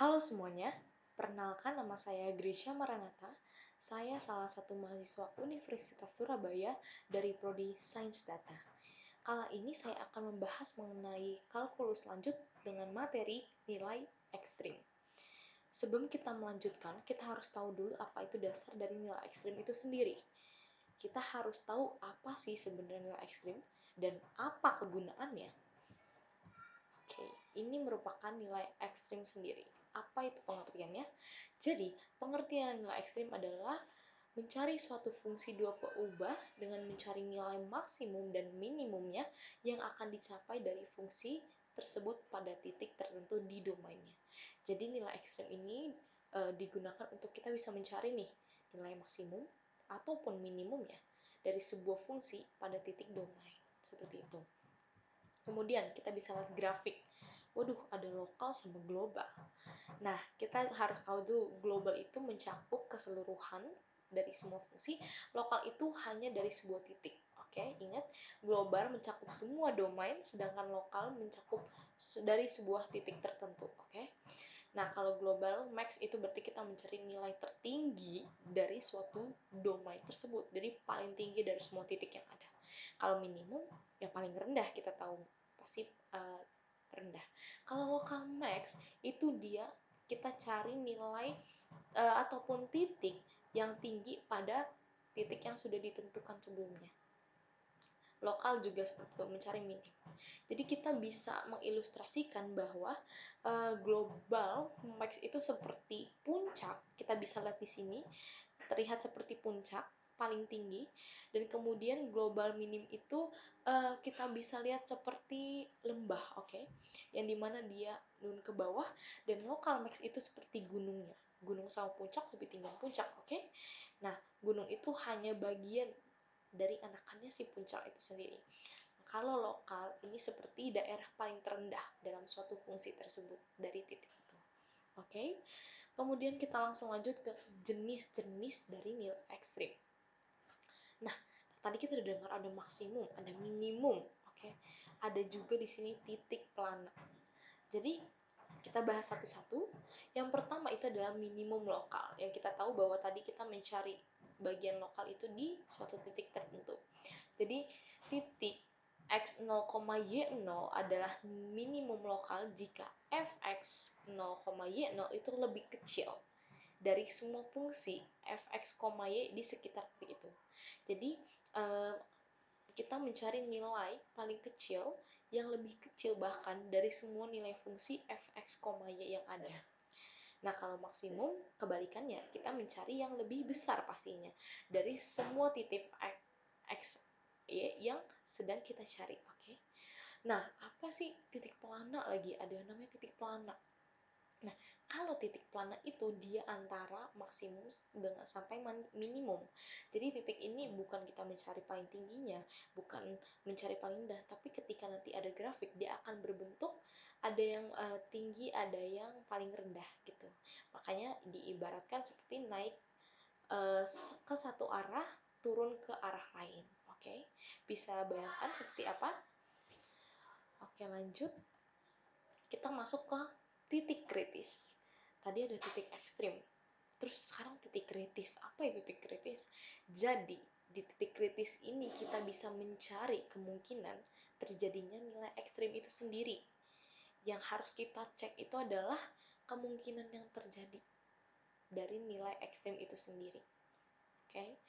Halo semuanya, perkenalkan nama saya Grisha Maranatha. Saya salah satu mahasiswa Universitas Surabaya dari Prodi Sains Data. Kala ini saya akan membahas mengenai kalkulus lanjut dengan materi nilai ekstrim. Sebelum kita melanjutkan, kita harus tahu dulu apa itu dasar dari nilai ekstrim itu sendiri. Kita harus tahu apa sih sebenarnya nilai ekstrim dan apa kegunaannya. Oke, ini merupakan nilai ekstrim sendiri. Apa itu pengertiannya? Jadi, pengertian nilai ekstrim adalah mencari suatu fungsi dua peubah dengan mencari nilai maksimum dan minimumnya yang akan dicapai dari fungsi tersebut pada titik tertentu di domainnya. Jadi nilai ekstrim ini digunakan untuk kita bisa mencari nih nilai maksimum ataupun minimumnya dari sebuah fungsi pada titik domain. Seperti itu. Kemudian kita bisa lihat grafik. Waduh, ada lokal sama global. Nah, kita harus tahu dulu global itu mencakup keseluruhan dari semua fungsi, lokal itu hanya dari sebuah titik. Oke, ingat, global mencakup semua domain, sedangkan lokal mencakup dari sebuah titik tertentu. Oke. Nah, kalau global max itu berarti kita mencari nilai tertinggi dari suatu domain tersebut. Jadi paling tinggi dari semua titik yang ada. Kalau minimum ya paling rendah, kita tahu pasti rendah. Kalau local max itu dia kita cari nilai ataupun titik yang tinggi pada titik yang sudah ditentukan sebelumnya. Lokal juga seperti itu, mencari minim. Jadi kita bisa mengilustrasikan bahwa global max itu seperti puncak. Kita bisa lihat di sini terlihat seperti puncak paling tinggi, dan kemudian global minim itu kita bisa lihat seperti lembah, oke, yang dimana dia turun ke bawah, dan lokal max itu seperti gunungnya. Gunung sama puncak lebih tinggi puncak, oke. Nah, gunung itu hanya bagian dari anakannya si puncak itu sendiri. Kalau lokal ini seperti daerah paling terendah dalam suatu fungsi tersebut dari titik itu. Oke. Kemudian kita langsung lanjut ke jenis-jenis dari nilai ekstrim. Nah, tadi kita udah dengar ada maksimum, ada minimum, oke. Ada juga di sini titik pelana. Jadi kita bahas satu-satu. Yang pertama itu adalah minimum lokal. Yang kita tahu bahwa tadi kita mencari bagian lokal itu di suatu titik tertentu. Jadi titik x0, y0 adalah minimum lokal jika fx 0, y0 itu lebih kecil dari semua fungsi fx, y di sekitar titik itu. Jadi kita mencari nilai paling kecil yang lebih kecil bahkan dari semua nilai fungsi fx, y yang ada. Nah, kalau maksimum kebalikannya, kita mencari yang lebih besar pastinya dari semua titik x, y yang sedang kita cari, oke? Nah, apa sih titik pelana lagi? Ada yang namanya titik pelana. Nah, kalau titik pelana itu dia antara maksimum dengan sampai minimum. Jadi titik ini bukan kita mencari paling tingginya, bukan mencari paling rendah, tapi ketika nanti ada grafik dia akan berbentuk ada yang tinggi, ada yang paling rendah gitu. Makanya diibaratkan seperti naik ke satu arah, turun ke arah lain. Oke, bisa bayangkan seperti apa? Oke, lanjut. Kita masuk ke titik kritis. Tadi ada titik ekstrim. Terus sekarang titik kritis. Apa itu titik kritis? Jadi, di titik kritis ini kita bisa mencari kemungkinan terjadinya nilai ekstrim itu sendiri. Yang harus kita cek itu adalah kemungkinan yang terjadi dari nilai ekstrim itu sendiri. Oke.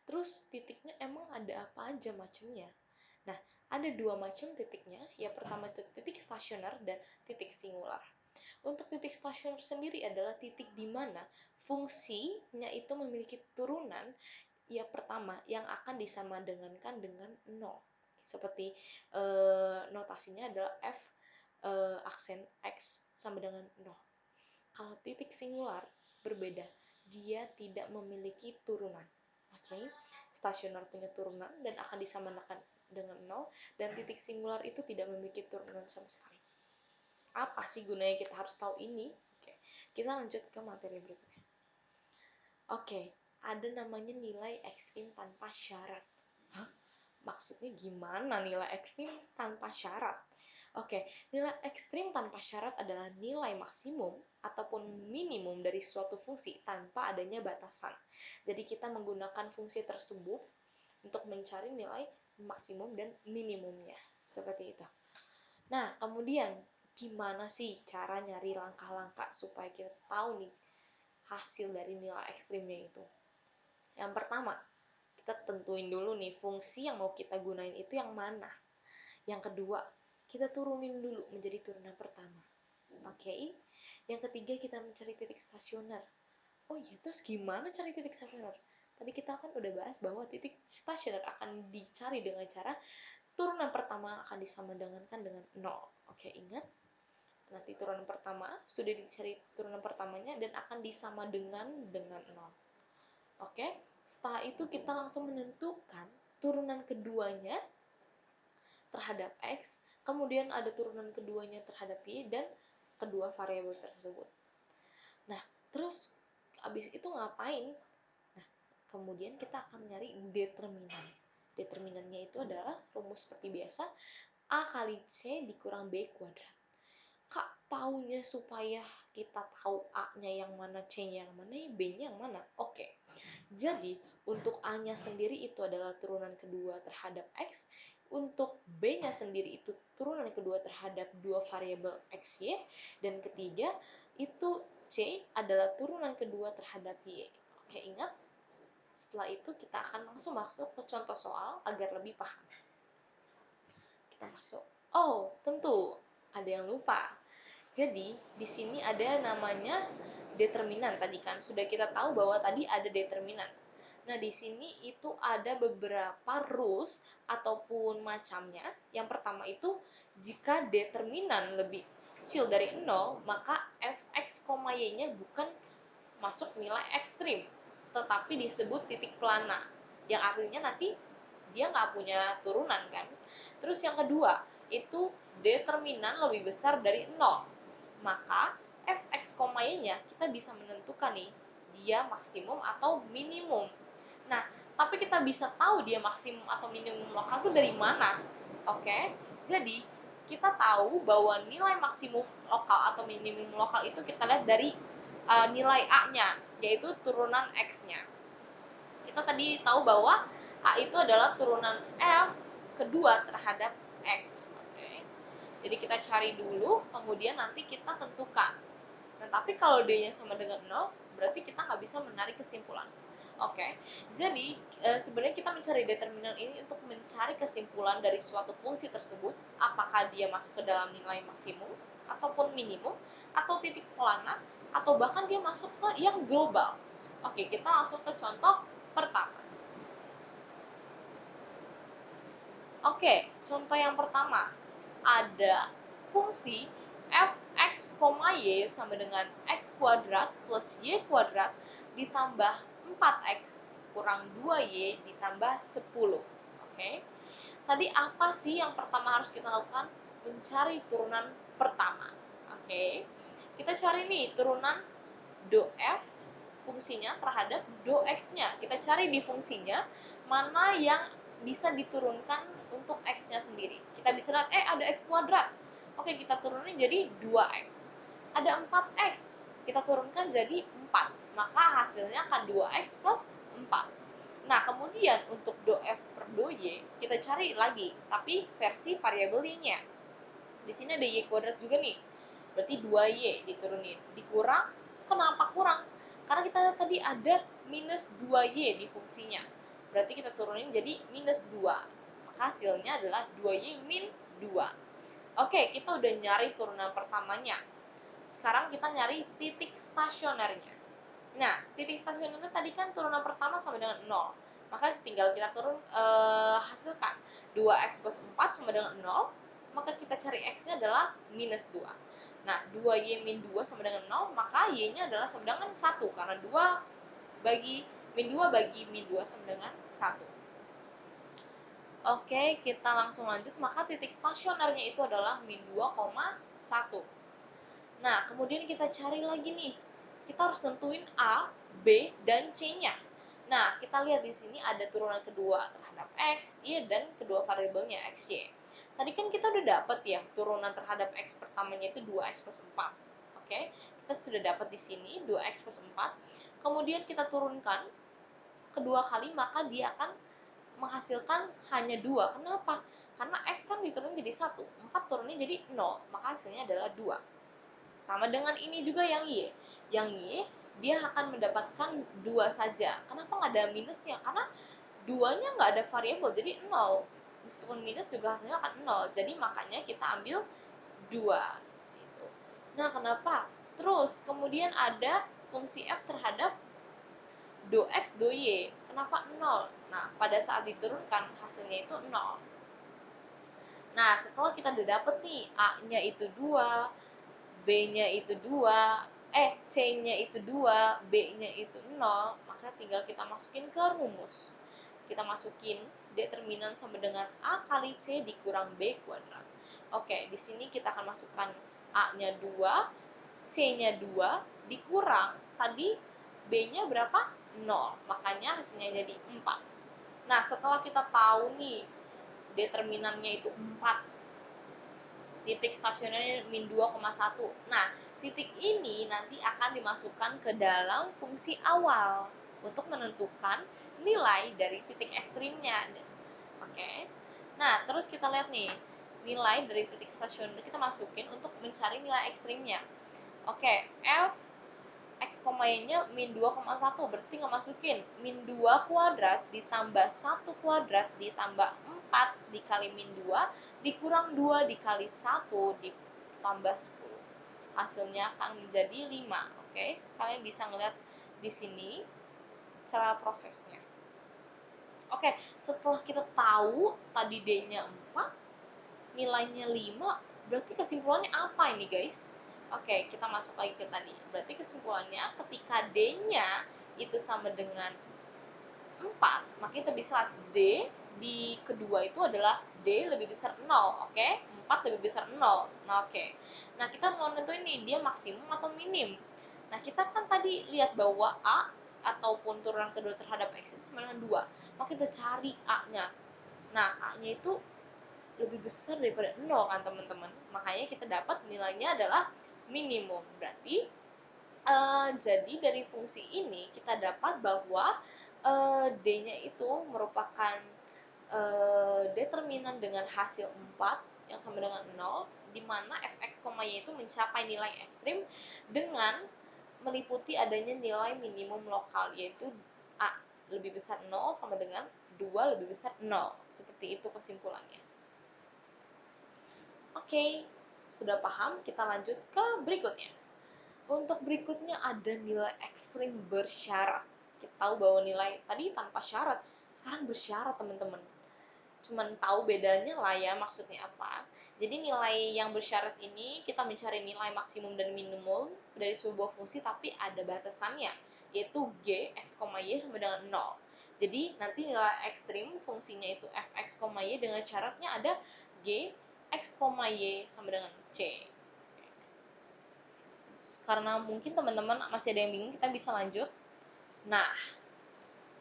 Terus titiknya emang ada apa aja macamnya? Nah, ada dua macam titiknya. Yang pertama itu titik stasioner dan titik singular. Untuk titik stasioner sendiri adalah titik di mana fungsinya itu memiliki turunan yang pertama yang akan disamadengankan dengan 0. Seperti notasinya adalah f aksen x sama dengan 0. Kalau titik singular berbeda, dia tidak memiliki turunan. Oke, stasioner punya turunan dan akan disamakan dengan 0, dan titik singular itu tidak memiliki turunan sama sekali. Apa sih gunanya kita harus tahu ini? Oke, kita lanjut ke materi berikutnya. Oke, ada namanya nilai ekstrim tanpa syarat. Hah? Maksudnya gimana nilai ekstrim tanpa syarat? Oke, nilai ekstrim tanpa syarat adalah nilai maksimum ataupun minimum dari suatu fungsi tanpa adanya batasan. Jadi kita menggunakan fungsi tersebut untuk mencari nilai maksimum dan minimumnya. Seperti itu. Nah, kemudian gimana sih cara nyari langkah-langkah supaya kita tahu nih hasil dari nilai ekstrimnya itu? Yang pertama, kita tentuin dulu nih fungsi yang mau kita gunain itu yang mana. Yang kedua, kita turunin dulu menjadi turunan pertama. Oke. Yang ketiga, kita mencari titik stasioner. Oh iya, terus gimana cari titik stasioner? Tadi kita kan udah bahas bahwa titik stasioner akan dicari dengan cara turunan pertama akan disamadangankan dengan 0. Oke, ingat? Nanti turunan pertama sudah dicari turunan pertamanya dan akan disama dengan 0. Oke? Setelah itu kita langsung menentukan turunan keduanya terhadap X, kemudian ada turunan keduanya terhadap Y, dan kedua variabel tersebut. Nah, terus abis itu ngapain? Nah, kemudian kita akan nyari determinan. Determinannya itu adalah rumus seperti biasa, A kali C dikurang B kuadrat. Kak, taunya supaya kita tahu A-nya yang mana, C-nya yang mana, B-nya yang mana? Oke. Jadi, untuk A-nya sendiri itu adalah turunan kedua terhadap X, untuk B-nya sendiri itu turunan kedua terhadap dua variabel X, Y, dan ketiga itu C adalah turunan kedua terhadap Y. Oke, ingat? Setelah itu kita akan langsung masuk ke contoh soal agar lebih paham. Kita masuk. Oh, tentu ada yang lupa. Jadi, di sini ada namanya determinan tadi kan. Sudah kita tahu bahwa tadi ada determinan. Nah, di sini itu ada beberapa rules ataupun macamnya. Yang pertama itu, jika determinan lebih kecil dari 0, maka fx, y-nya bukan masuk nilai ekstrim, tetapi disebut titik plana. Yang artinya nanti dia nggak punya turunan kan. Terus yang kedua, itu determinan lebih besar dari 0. Maka fx, y-nya kita bisa menentukan nih, dia maksimum atau minimum. Nah, tapi kita bisa tahu dia maksimum atau minimum lokal itu dari mana? Oke, jadi kita tahu bahwa nilai maksimum lokal atau minimum lokal itu kita lihat dari nilai A-nya, yaitu turunan X-nya. Kita tadi tahu bahwa A itu adalah turunan F kedua terhadap X. Oke. Jadi kita cari dulu, kemudian nanti kita tentukan. Nah, tapi kalau D-nya sama dengan 0, berarti kita nggak bisa menarik kesimpulan. Oke, jadi sebenarnya kita mencari determinan ini untuk mencari kesimpulan dari suatu fungsi tersebut, apakah dia masuk ke dalam nilai maksimum, ataupun minimum, atau titik plana, atau bahkan dia masuk ke yang global. Oke, kita langsung ke contoh pertama. Oke, contoh yang pertama, ada fungsi fx, y sama dengan x kuadrat plus y kuadrat ditambah 4x kurang 2y ditambah 10. Oke. Tadi apa sih yang pertama harus kita lakukan? Mencari turunan pertama. Oke. Kita cari nih turunan do f fungsinya terhadap do x-nya. Kita cari di fungsinya mana yang bisa diturunkan untuk x-nya sendiri. Kita bisa lihat, ada x kuadrat. Oke, kita turunin jadi 2x. Ada 4x. Kita turunkan jadi 4. Maka hasilnya akan 2x plus 4. Nah, kemudian untuk do f per do y, kita cari lagi, tapi versi variabel y-nya. Di sini ada y kuadrat juga nih. Berarti 2y diturunin. Dikurang, kenapa kurang? Karena kita tadi ada minus 2y di fungsinya. Berarti kita turunin jadi minus 2. Maka hasilnya adalah 2y min 2. Oke, kita udah nyari turunan pertamanya. Sekarang kita nyari titik stasionernya. Nah, titik stasionernya tadi kan turunan pertama sama dengan 0. Maka tinggal kita hasilkan. 2x plus 4 sama dengan 0. Maka kita cari x-nya adalah minus 2. Nah, 2y min 2 sama dengan 0, maka y-nya adalah sama dengan 1. Karena 2 bagi min 2 bagi min 2 sama dengan 1. Oke, kita langsung lanjut. Maka titik stasionernya itu adalah min 2,1. Nah, kemudian kita cari lagi nih. Kita harus tentuin A, B, dan C-nya. Nah, kita lihat di sini ada turunan kedua terhadap X, Y, dan kedua variabelnya X, Y. Tadi kan kita udah dapat ya turunan terhadap X pertamanya itu 2X plus 4. Oke, kita sudah dapat di sini 2X plus 4. Kemudian kita turunkan kedua kali, maka dia akan menghasilkan hanya 2. Kenapa? Karena X kan diturunin jadi 1, 4 turunnya jadi 0, maka hasilnya adalah 2. Sama dengan ini juga yang Y. Yang Y, dia akan mendapatkan 2 saja. Kenapa nggak ada minusnya? Karena 2-nya nggak ada variabel, jadi 0. Meskipun minus juga hasilnya akan 0. Jadi makanya kita ambil 2 seperti itu. Nah, kenapa? Terus kemudian ada fungsi f terhadap do x do y. Kenapa 0? Nah, pada saat diturunkan hasilnya itu 0. Nah, setelah kita udah dapet nih a-nya itu 2, b-nya itu 2, c-nya itu 2, b-nya itu 0, maka tinggal kita masukin ke rumus. Kita masukin determinan sama dengan a kali c dikurang b kuadrat. Oke, di sini kita akan masukkan a-nya 2, c-nya 2 dikurang tadi b-nya berapa? 0. Makanya hasilnya jadi 4. Nah, setelah kita tahu nih determinannya itu 4, titik stasionernya min 2,1. Nah, titik ini nanti akan dimasukkan ke dalam fungsi awal untuk menentukan nilai dari titik ekstrimnya. Oke. Nah, terus kita lihat nih, nilai dari titik stasioner kita masukin untuk mencari nilai ekstrimnya. Oke, f x, y-nya min 2,1, berarti nggak masukin min 2 kuadrat ditambah 1 kuadrat ditambah 4 dikali min 2 dikurang 2 dikali 1 ditambah 10. Hasilnya akan menjadi 5. Oke, kalian bisa ngeliat di sini cara prosesnya. Oke, setelah kita tahu tadi D-nya 4, nilainya 5, berarti kesimpulannya apa ini guys? Oke, kita masuk lagi ke tadi. Berarti kesimpulannya ketika D-nya itu sama dengan 4, maka kita bisa lihat D di kedua itu adalah D lebih besar 0, oke? 4 lebih besar 0. Nah, oke. Nah, kita mau nentuin nih dia maksimum atau minim. Nah, kita kan tadi lihat bahwa A ataupun turunan kedua terhadap X itu sama dengan 2. Maka kita cari A-nya. Nah, A-nya itu lebih besar daripada 0 kan teman-teman. Makanya kita dapat nilainya adalah minimum. Berarti jadi dari fungsi ini kita dapat bahwa D-nya itu merupakan determinan dengan hasil 4 yang sama dengan 0, di mana fx, y itu mencapai nilai ekstrim dengan meliputi adanya nilai minimum lokal, yaitu A lebih besar 0 sama dengan 2 lebih besar 0. Seperti itu kesimpulannya. Oke, sudah paham? Kita lanjut ke berikutnya. Untuk berikutnya ada nilai ekstrim bersyarat. Kita tahu bahwa nilai tadi tanpa syarat, sekarang bersyarat teman-teman. Cuman tahu bedanya lah ya maksudnya apa. Jadi nilai yang bersyarat ini kita mencari nilai maksimum dan minimum dari sebuah fungsi tapi ada batasannya, yaitu g, x, y sama dengan 0. Jadi nanti nilai ekstrim fungsinya itu fx, y dengan syaratnya ada g, x, y sama dengan c. Karena mungkin teman-teman masih ada yang bingung, kita bisa lanjut. Nah,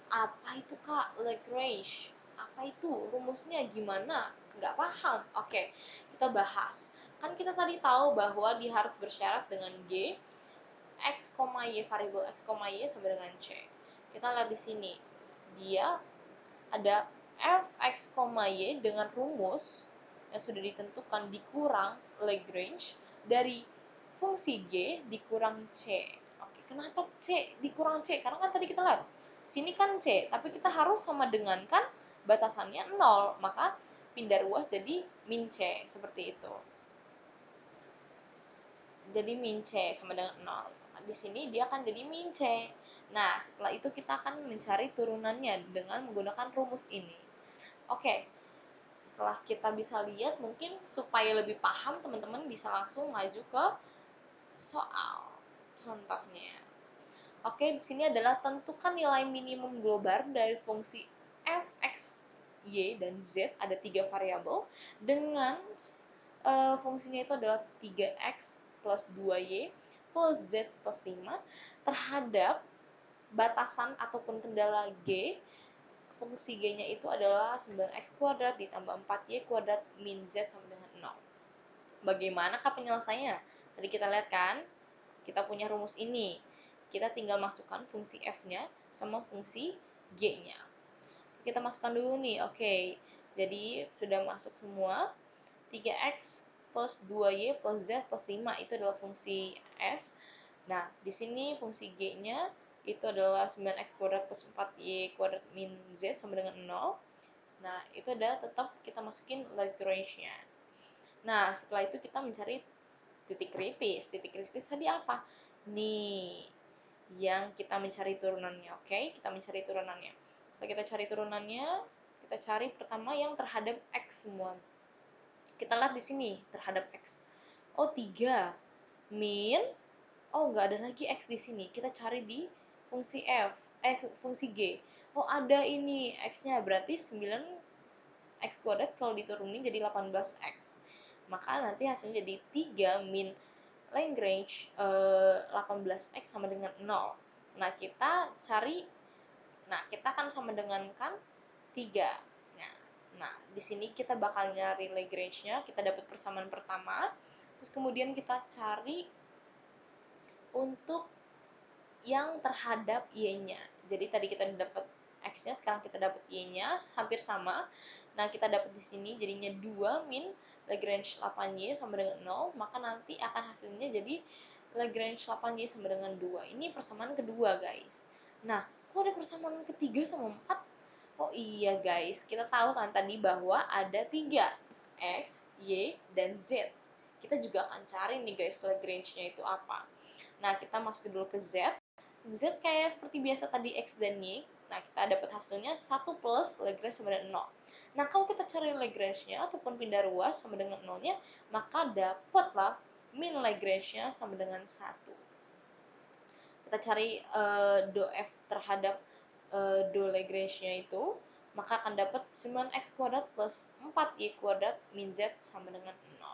apa itu Kak Lagrange? Apa itu? Rumusnya gimana? Nggak paham. Oke, kita bahas. Kan kita tadi tahu bahwa dia harus bersyarat dengan G, X, Y, variabel X, Y sama dengan C. Kita lihat di sini. Dia ada Fx, Y dengan rumus yang sudah ditentukan dikurang Lagrange dari fungsi G dikurang C. Oke, kenapa C dikurang C? Karena kan tadi kita lihat, sini kan C, tapi kita harus sama dengan kan batasannya 0, maka pindah ruas jadi min C, seperti itu. Jadi min C sama dengan 0. Di sini dia akan jadi min C. Nah, setelah itu kita akan mencari turunannya dengan menggunakan rumus ini. Oke, setelah kita bisa lihat, mungkin supaya lebih paham, teman-teman bisa langsung maju ke soal contohnya. Oke, di sini adalah tentukan nilai minimum global dari fungsi f, x, y, dan z, ada 3 variabel, dengan fungsinya itu adalah 3x plus 2y plus z plus 5 terhadap batasan ataupun kendala g fungsi G-nya itu adalah 9x kuadrat ditambah 4y kuadrat min Z sama dengan 0. Bagaimanakah penyelesaiannya? Tadi kita lihat kan, kita punya rumus ini. Kita tinggal masukkan fungsi F-nya sama fungsi G-nya. Kita masukkan dulu nih, oke. Jadi sudah masuk semua. 3x plus 2y plus z plus 5 itu adalah fungsi F. Nah, di sini fungsi G-nya itu adalah 9x kuadrat plus 4y kuadrat min z sama dengan 0. Nah, itu adalah tetap kita masukin Lagrange-nya. Nah, setelah itu kita mencari titik kritis. Titik kritis tadi apa? Nih, yang kita mencari turunannya, oke? Kita mencari turunannya. Setelah kita cari turunannya, kita cari pertama yang terhadap X semua. Kita lihat di sini, terhadap X. Oh, 3. Min, oh nggak ada lagi X di sini. Kita cari di fungsi fungsi G. Oh, ada ini X-nya, berarti 9x kuadrat kalau diturunin jadi 18x. Maka nanti hasilnya jadi 3 min Lagrange 18x sama dengan 0. Nah, kita kan sama dengan kan 3. Nah, di sini kita bakal nyari Lagrange-nya, kita dapat persamaan pertama, terus kemudian kita cari untuk yang terhadap Y-nya. Jadi tadi kita dapat X-nya, sekarang kita dapat Y-nya, hampir sama. Nah, kita dapat di sini jadinya 2 min Lagrange 8Y sama dengan 0, maka nanti akan hasilnya jadi Lagrange 8Y sama dengan 2. Ini persamaan kedua, guys. Nah, kok ada persamaan ketiga sama 4? Oh iya, guys. Kita tahu kan tadi bahwa ada 3, X, Y, dan Z. Kita juga akan cari nih, guys, Lagrange-nya itu apa. Nah, kita masuk dulu ke Z. Z kayak seperti biasa tadi X dan Y. Nah, kita dapat hasilnya 1 plus Lagrange sama dengan 0. Nah, kalau kita cari Lagrange-nya ataupun pindah ruas sama dengan 0-nya, maka dapatlah min Lagrange-nya sama dengan 1. Kita cari do F terhadap do Lagrange-nya itu, maka akan dapat 9x kuadrat plus 4y kuadrat min Z sama dengan 0.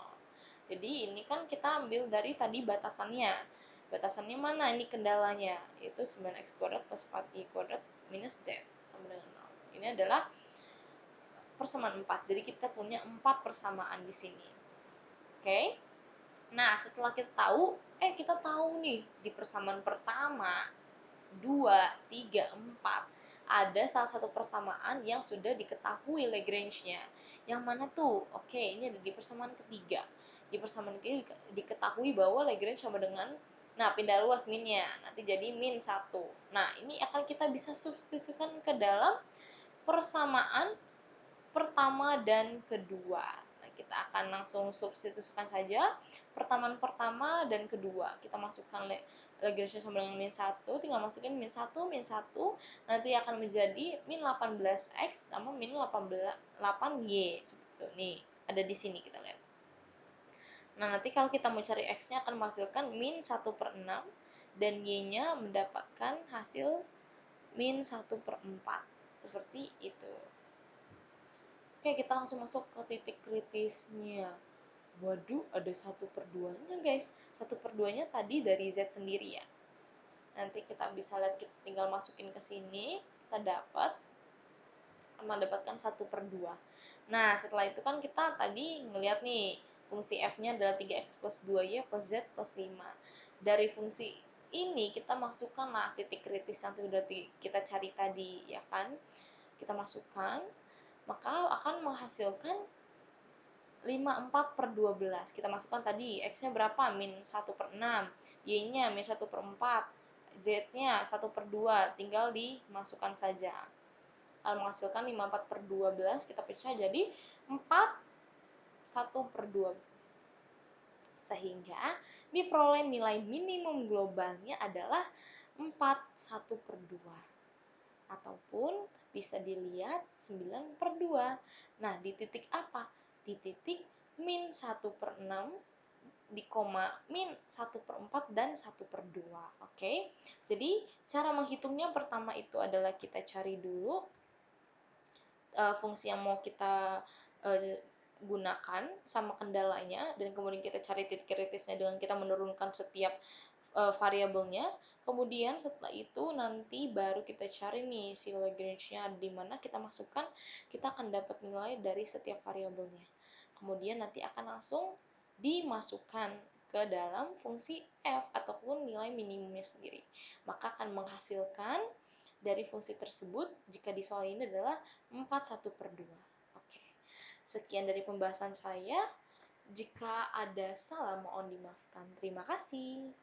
Jadi ini kan kita ambil dari tadi batasannya. Batasannya mana ini kendalanya? Itu 9x kuadrat plus 4y kuadrat minus Z sama dengan 0. Ini adalah persamaan 4. Jadi kita punya 4 persamaan di sini. Oke? Nah, setelah kita tahu nih di persamaan pertama 2, 3, 4 ada salah satu persamaan yang sudah diketahui Lagrange-nya. Yang mana tuh? Oke, ini ada di persamaan ketiga. Di persamaan ketiga diketahui bahwa Lagrange sama dengan, nah, pindah luas minnya, nanti jadi min 1. Nah, ini akan kita bisa substitusikan ke dalam persamaan pertama dan kedua. Nah, kita akan langsung substitusikan saja persamaan pertama dan kedua. Kita masukkan Lagrange sama dengan min 1, tinggal masukin min 1, min 1, nanti akan menjadi min 18x tambah min 8y. Seperti nih, ada di sini kita lihat. Nah, nanti kalau kita mau cari x-nya akan menghasilkan min 1/6 dan y-nya mendapatkan hasil min 1/4. Seperti itu. Oke, kita langsung masuk ke titik kritisnya. Waduh, ada 1/2-nya, guys. 1/2-nya tadi dari Z sendiri ya. Nanti kita bisa lihat, kita tinggal masukin ke sini, kita mendapatkan 1/2. Nah, setelah itu kan kita tadi ngelihat nih, fungsi F-nya adalah 3x plus 2y plus z plus 5. Dari fungsi ini kita masukkanlah titik kritis yang sudah kita cari tadi, ya kan? Kita masukkan, maka akan menghasilkan 54/12. Kita masukkan tadi X-nya berapa? Min 1/6, Y-nya min 1/4, Z-nya 1/2, tinggal dimasukkan saja. Kalau menghasilkan 54/12, kita pecah jadi 4 1/2. Sehingga diperoleh nilai minimum globalnya adalah 4 1/2. Ataupun bisa dilihat 9/2. Nah, di titik apa? Di titik min 1/6, di koma min 1/4 dan 1/2. Oke? Jadi, cara menghitungnya pertama itu adalah kita cari dulu fungsi yang mau kita gunakan sama kendalanya, dan kemudian kita cari titik kritisnya dengan kita menurunkan setiap variabelnya. Kemudian setelah itu nanti baru kita cari nih si Lagrange-nya di mana, kita masukkan, kita akan dapat nilai dari setiap variabelnya. Kemudian nanti akan langsung dimasukkan ke dalam fungsi f ataupun nilai minimumnya sendiri. Maka akan menghasilkan dari fungsi tersebut, jika di soal ini adalah 4/1/2. Oke. Sekian dari pembahasan saya. Jika ada salah mohon dimaafkan. Terima kasih.